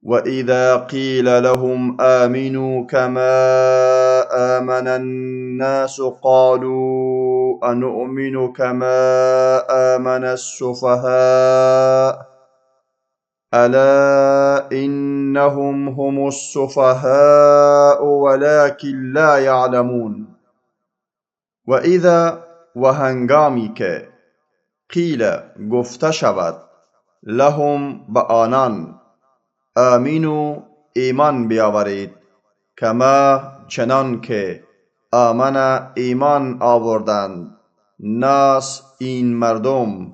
وإذا قيل لهم آمنوا كما آمن الناس قالوا أنؤمن كما آمن السفهاء ألا إنهم هم السفهاء ولكن لا يعلمون. وإذا وهنگامی که قیل گفته شود لهم به آنان آمینو ایمان بیاورید کما چنان که آمن ایمان آوردند ناس این مردم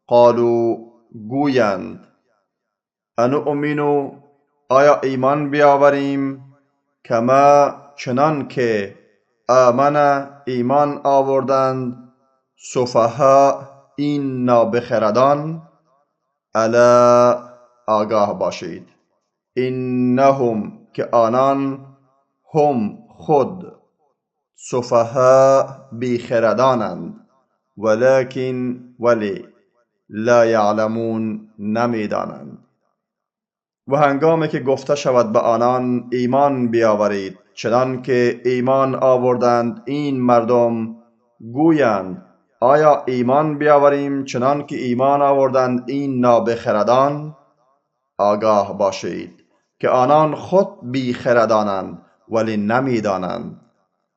قالو گویند انؤمنو آیا ایمان بیاوریم کما چنان که آمن ایمان آوردند سفها این نابخردان الا آگاه باشید انهم که آنان هم خود سفها بیخردانند ولکن ولی لا یعلمون نمیدانند. و هنگامی که گفته شود به آنان ایمان بیاورید چنان که ایمان آوردند این مردم گویند آیا ایمان بیاوریم چنان که ایمان آوردند این نابخردان؟ آگاه باشید که آنان خود بیخردانند ولی نمیدانند.